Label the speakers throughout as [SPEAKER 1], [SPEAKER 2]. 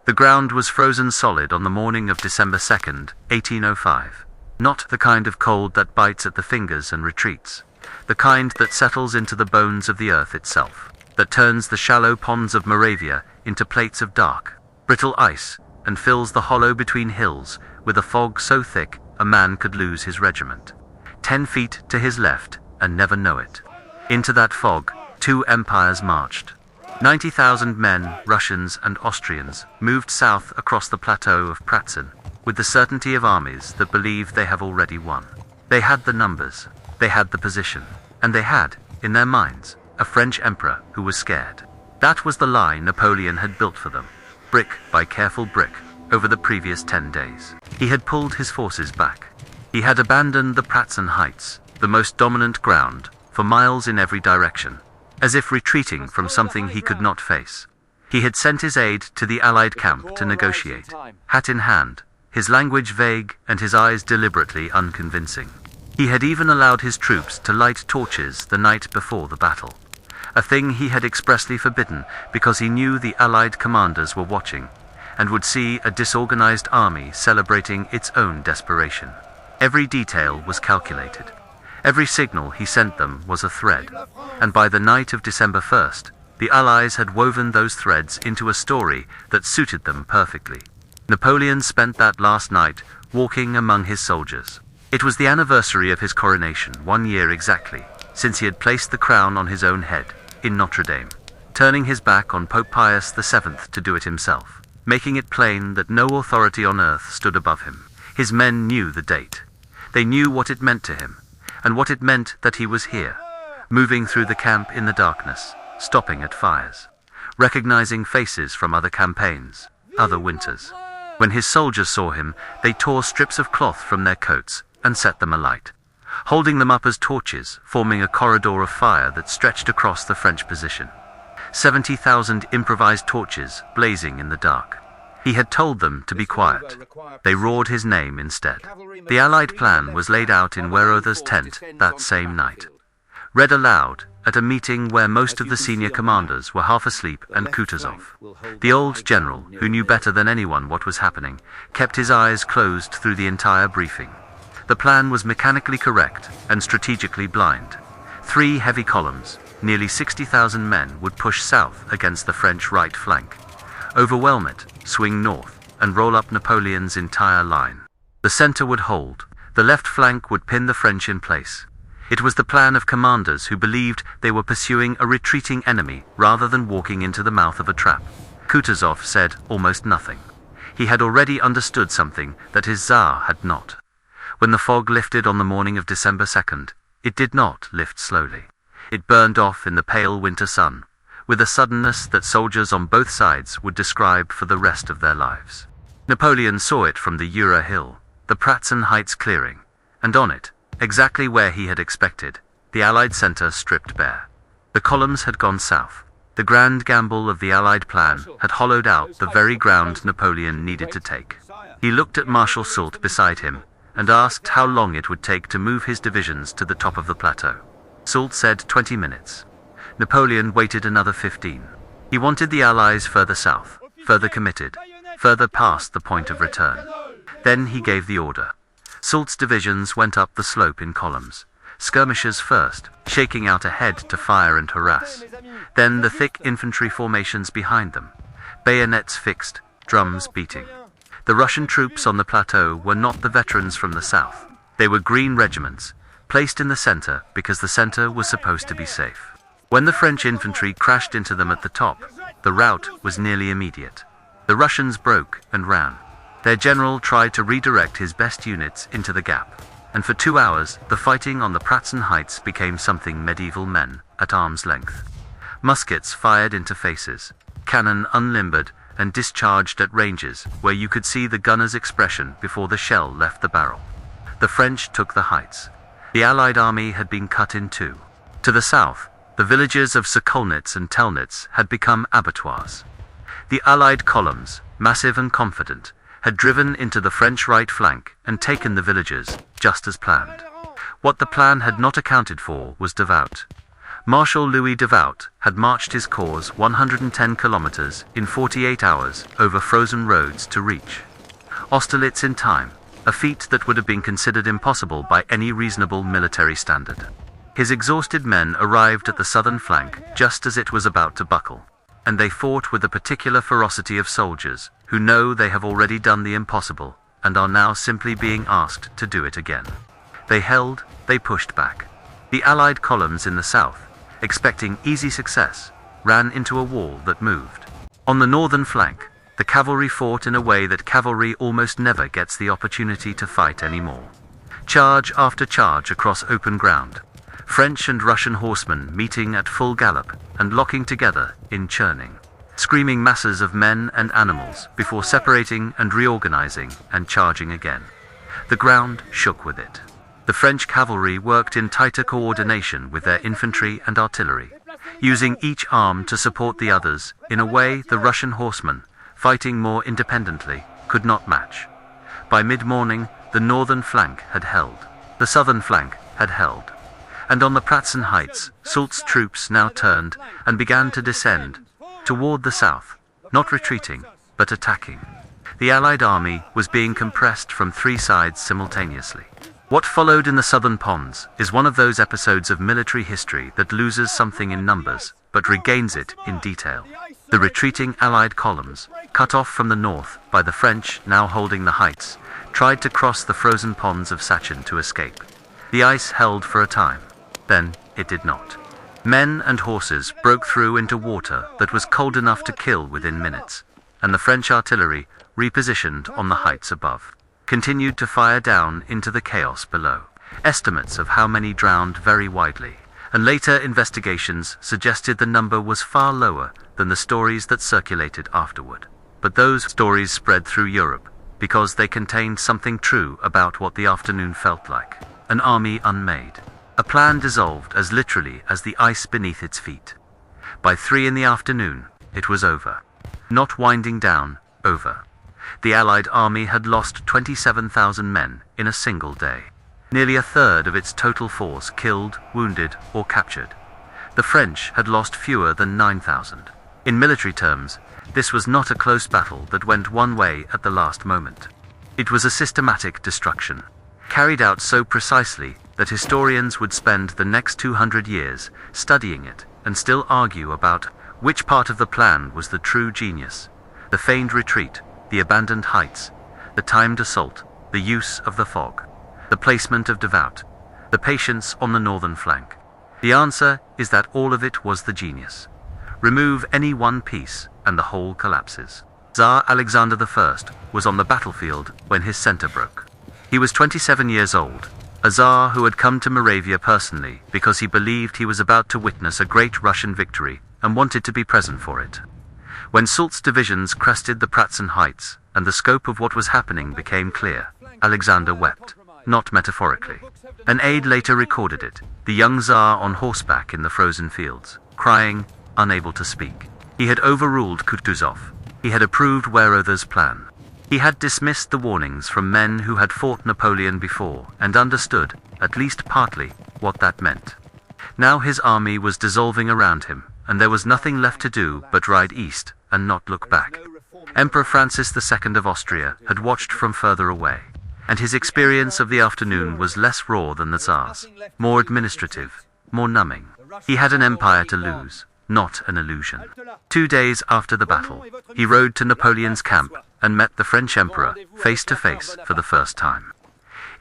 [SPEAKER 1] The ground was frozen solid on the morning of December 2nd, 1805. Not the kind of cold that bites at the fingers and retreats. The kind that settles into the bones of the earth itself. That turns the shallow ponds of Moravia into plates of dark, brittle ice, and fills the hollow between hills with a fog so thick a man could lose his regiment. 10 feet to his left and never know it. Into that fog, 2 empires marched. 90,000 men, Russians and Austrians, moved south across the plateau of Pratzen, with the certainty of armies that believe they have already won. They had the numbers, they had the position, and they had, in their minds, a French emperor who was scared. That was the lie Napoleon had built for them, brick by careful brick, over the previous 10 days. He had pulled his forces back. He had abandoned the Pratzen Heights, the most dominant ground, for miles in every direction, as if retreating from something he could not face. He had sent his aide to the Allied camp to negotiate, hat in hand, his language vague and his eyes deliberately unconvincing. He had even allowed his troops to light torches the night before the battle, a thing he had expressly forbidden because he knew the Allied commanders were watching and would see a disorganized army celebrating its own desperation. Every detail was calculated. Every signal he sent them was a thread, and by the night of December 1st, the Allies had woven those threads into a story that suited them perfectly. Napoleon spent that last night walking among his soldiers. It was the anniversary of his coronation, 1 year exactly, since he had placed the crown on his own head, in Notre Dame, turning his back on Pope Pius VII to do it himself, making it plain that no authority on earth stood above him. His men knew the date. They knew what it meant to him, and what it meant that he was here, moving through the camp in the darkness, stopping at fires, recognizing faces from other campaigns, other winters. When his soldiers saw him, they tore strips of cloth from their coats and set them alight, holding them up as torches, forming a corridor of fire that stretched across the French position. 70,000 improvised torches blazing in the dark. He had told them to be quiet. They roared his name instead. The Allied plan was laid out in Werothers' tent that same night, read aloud at a meeting where most of the senior commanders were half asleep and Kutuzov, the old general who knew better than anyone what was happening, kept his eyes closed through the entire briefing. The plan was mechanically correct and strategically blind. 3 heavy columns, nearly 60,000 men, would push south against the French right flank, overwhelm it, swing north, and roll up Napoleon's entire line. The center would hold. The left flank would pin the French in place. It was the plan of commanders who believed they were pursuing a retreating enemy rather than walking into the mouth of a trap. Kutuzov said almost nothing. He had already understood something that his Tsar had not. When the fog lifted on the morning of December 2nd, it did not lift slowly. It burned off in the pale winter sun, with a suddenness that soldiers on both sides would describe for the rest of their lives. Napoleon saw it from the Jura Hill, the Pratzen Heights clearing, and on it, exactly where he had expected, the Allied center stripped bare. The columns had gone south. The grand gamble of the Allied plan had hollowed out the very ground Napoleon needed to take. He looked at Marshal Soult beside him and asked how long it would take to move his divisions to the top of the plateau. Soult said 20 minutes. Napoleon waited another 15. He wanted the Allies further south, further committed, further past the point of return. Then he gave the order. Soult's divisions went up the slope in columns, skirmishers first, shaking out ahead to fire and harass. Then the thick infantry formations behind them, bayonets fixed, drums beating. The Russian troops on the plateau were not the veterans from the south. They were green regiments, placed in the center because the center was supposed to be safe. When the French infantry crashed into them at the top, the rout was nearly immediate. The Russians broke and ran. Their general tried to redirect his best units into the gap, and for 2 hours the fighting on the Pratzen Heights became something medieval men at arm's length. Muskets fired into faces, cannon unlimbered and discharged at ranges where you could see the gunner's expression before the shell left the barrel. The French took the heights. The Allied army had been cut in two. To the south, the villages of Sokolnitz and Telnitz had become abattoirs. The Allied columns, massive and confident, had driven into the French right flank and taken the villages, just as planned. What the plan had not accounted for was Devout. Marshal Louis Devout had marched his corps 110 kilometers in 48 hours over frozen roads to reach Austerlitz in time, a feat that would have been considered impossible by any reasonable military standard. His exhausted men arrived at the southern flank just as it was about to buckle, and they fought with the particular ferocity of soldiers who know they have already done the impossible and are now simply being asked to do it again. They held, they pushed back. The Allied columns in the south, expecting easy success, ran into a wall that moved. On the northern flank, the cavalry fought in a way that cavalry almost never gets the opportunity to fight anymore. Charge after charge across open ground, French and Russian horsemen meeting at full gallop and locking together in churning, screaming masses of men and animals before separating and reorganizing and charging again. The ground shook with it. The French cavalry worked in tighter coordination with their infantry and artillery, using each arm to support the others in a way the Russian horsemen, fighting more independently, could not match. By mid-morning, the northern flank had held. The southern flank had held. And on the Pratzen Heights, Soult's troops now turned and began to descend toward the south, not retreating, but attacking. The Allied army was being compressed from three sides simultaneously. What followed in the southern ponds is one of those episodes of military history that loses something in numbers, but regains it in detail. The retreating Allied columns, cut off from the north by the French now holding the heights, tried to cross the frozen ponds of Sachin to escape. The ice held for a time. Then it did not. Men and horses broke through into water that was cold enough to kill within minutes, and the French artillery, repositioned on the heights above, continued to fire down into the chaos below. Estimates of how many drowned vary widely, and later investigations suggested the number was far lower than the stories that circulated afterward. But those stories spread through Europe because they contained something true about what the afternoon felt like. An army unmade. A plan dissolved as literally as the ice beneath its feet. By 3 in the afternoon, it was over. Not winding down, over. The Allied army had lost 27,000 men in a single day. Nearly a third of its total force killed, wounded, or captured. The French had lost fewer than 9,000. In military terms, this was not a close battle that went one way at the last moment. It was a systematic destruction, carried out so precisely that historians would spend the next 200 years studying it and still argue about which part of the plan was the true genius: the feigned retreat, the abandoned heights, the timed assault, the use of the fog, the placement of Devout, the patience on the northern flank. The answer is that all of it was the genius. Remove any one piece and the whole collapses. Tsar Alexander I was on the battlefield when his center broke. He was 27 years old, a Tsar who had come to Moravia personally because he believed he was about to witness a great Russian victory and wanted to be present for it. When Soult's divisions crested the Pratzen Heights and the scope of what was happening became clear, Alexander wept, not metaphorically. An aide later recorded it, the young Tsar on horseback in the frozen fields, crying, unable to speak. He had overruled Kutuzov. He had approved Weyrother's plan. He had dismissed the warnings from men who had fought Napoleon before and understood, at least partly, what that meant. Now his army was dissolving around him, and there was nothing left to do but ride east and not look back. Emperor Francis II of Austria had watched from further away, and his experience of the afternoon was less raw than the Tsar's, more administrative, more numbing. He had an empire to lose, not an illusion. 2 days after the battle, he rode to Napoleon's camp and met the French emperor face to face for the first time.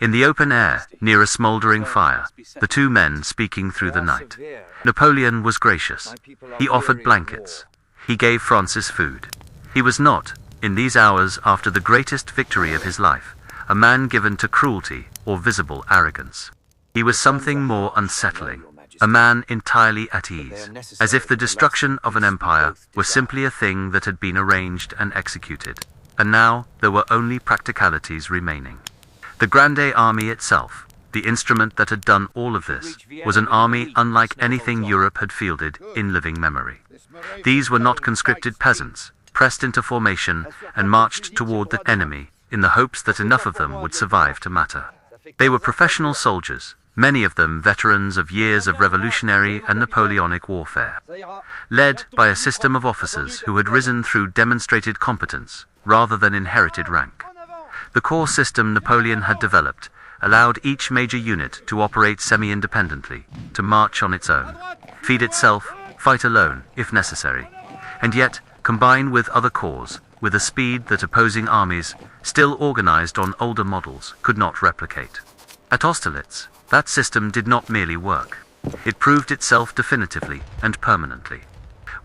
[SPEAKER 1] In the open air, near a smoldering fire, the two men speaking through the night. Napoleon was gracious. He offered blankets. He gave Francis food. He was not, in these hours after the greatest victory of his life, a man given to cruelty or visible arrogance. He was something more unsettling, a man entirely at ease, as if the destruction of an empire was simply a thing that had been arranged and executed, and now there were only practicalities remaining. The Grande Army itself, the instrument that had done all of this, was an army unlike anything Europe had fielded in living memory. These were not conscripted peasants, pressed into formation and marched toward the enemy in the hopes that enough of them would survive to matter. They were professional soldiers, many of them veterans of years of revolutionary and Napoleonic warfare, led by a system of officers who had risen through demonstrated competence rather than inherited rank. The corps system Napoleon had developed allowed each major unit to operate semi-independently, to march on its own, feed itself, fight alone if necessary, and yet combine with other corps with a speed that opposing armies, still organized on older models, could not replicate. At Austerlitz, that system did not merely work. It proved itself definitively and permanently.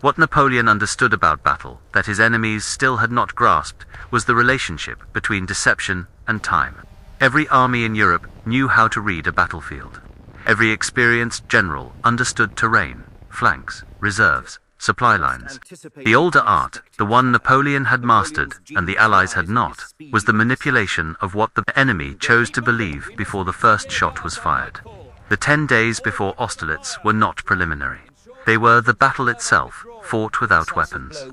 [SPEAKER 1] What Napoleon understood about battle that his enemies still had not grasped was the relationship between deception and time. Every army in Europe knew how to read a battlefield. Every experienced general understood terrain, flanks, reserves, supply lines. The older art, the one Napoleon had mastered and the Allies had not, was the manipulation of what the enemy chose to believe before the first shot was fired. The 10 days before Austerlitz were not preliminary. They were the battle itself, fought without weapons.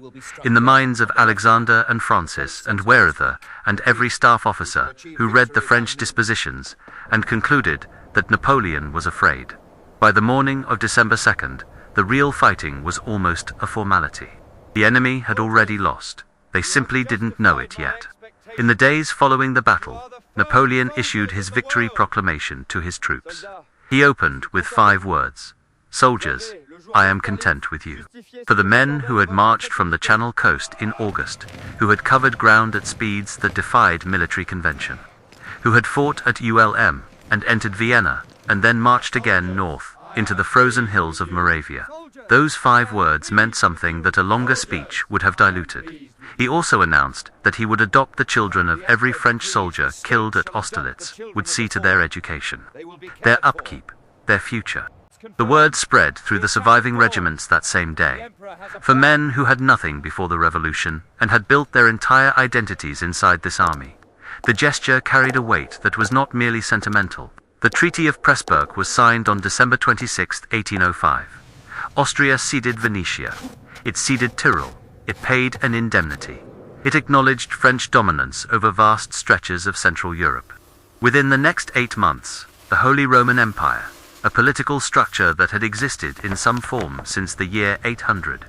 [SPEAKER 1] In the minds of Alexander and Francis and Weyerother and every staff officer who read the French dispositions and concluded that Napoleon was afraid. By the morning of December 2nd, the real fighting was almost a formality. The enemy had already lost. They simply didn't know it yet. In the days following the battle, Napoleon issued his victory proclamation to his troops. He opened with 5 words: "Soldiers, I am content with you." For the men who had marched from the Channel coast in August, who had covered ground at speeds that defied military convention, who had fought at Ulm and entered Vienna and then marched again north into the frozen hills of Moravia, those 5 words meant something that a longer speech would have diluted. He also announced that he would adopt the children of every French soldier killed at Austerlitz, would see to their education, their upkeep, their future. The word spread through the surviving regiments that same day. For men who had nothing before the revolution and had built their entire identities inside this army, the gesture carried a weight that was not merely sentimental. The Treaty of Pressburg was signed on December 26, 1805. Austria ceded Venetia. It ceded Tyrol. It paid an indemnity. It acknowledged French dominance over vast stretches of Central Europe. Within the next 8 months, the Holy Roman Empire, a political structure that had existed in some form since the year 800,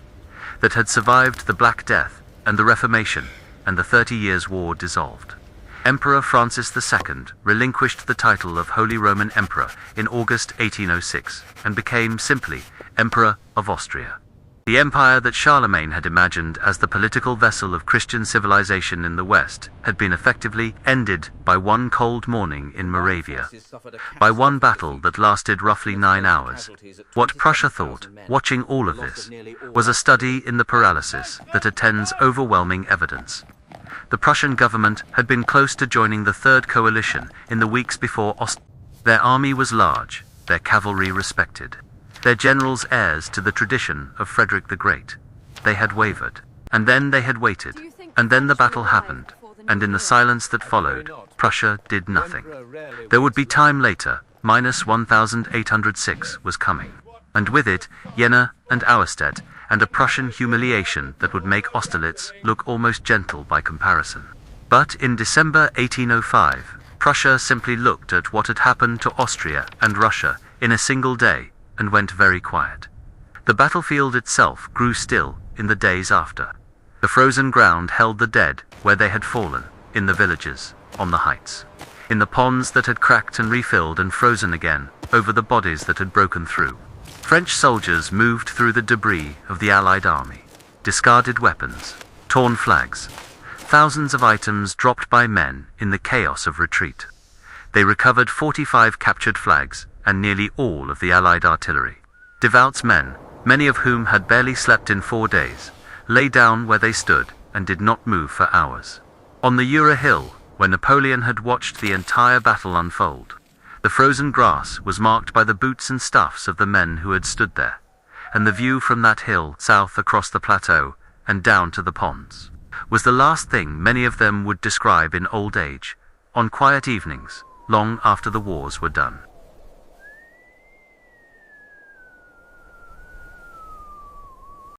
[SPEAKER 1] that had survived the Black Death and the Reformation and the 30 Years' War, dissolved. Emperor Francis II relinquished the title of Holy Roman Emperor in August 1806 and became simply Emperor of Austria. The empire that Charlemagne had imagined as the political vessel of Christian civilization in the West had been effectively ended by one cold morning in Moravia, by one battle that lasted roughly 9 hours. What Prussia thought, watching all of this, was a study in the paralysis that attends overwhelming evidence. The Prussian government had been close to joining the Third Coalition in the weeks before Their army was large, their cavalry respected, their generals heirs to the tradition of Frederick the Great. They had wavered, and then they had waited, and then the battle happened, and in the silence that followed, Prussia did nothing. There would be time later. Minus 1806 was coming, and with it, Jena and Auerstedt, and a Prussian humiliation that would make Austerlitz look almost gentle by comparison. But in December 1805, Prussia simply looked at what had happened to Austria and Russia in a single day and went very quiet. The battlefield itself grew still in the days after. The frozen ground held the dead where they had fallen, in the villages, on the heights, in the ponds that had cracked and refilled and frozen again over the bodies that had broken through. French soldiers moved through the debris of the Allied army, discarded weapons, torn flags, thousands of items dropped by men in the chaos of retreat. They recovered 45 captured flags and nearly all of the Allied artillery. Devout's men, many of whom had barely slept in 4 days, lay down where they stood and did not move for hours. On the Jura hill, where Napoleon had watched the entire battle unfold, the frozen grass was marked by the boots and stuffs of the men who had stood there, and the view from that hill south across the plateau and down to the ponds was the last thing many of them would describe in old age, on quiet evenings, long after the wars were done.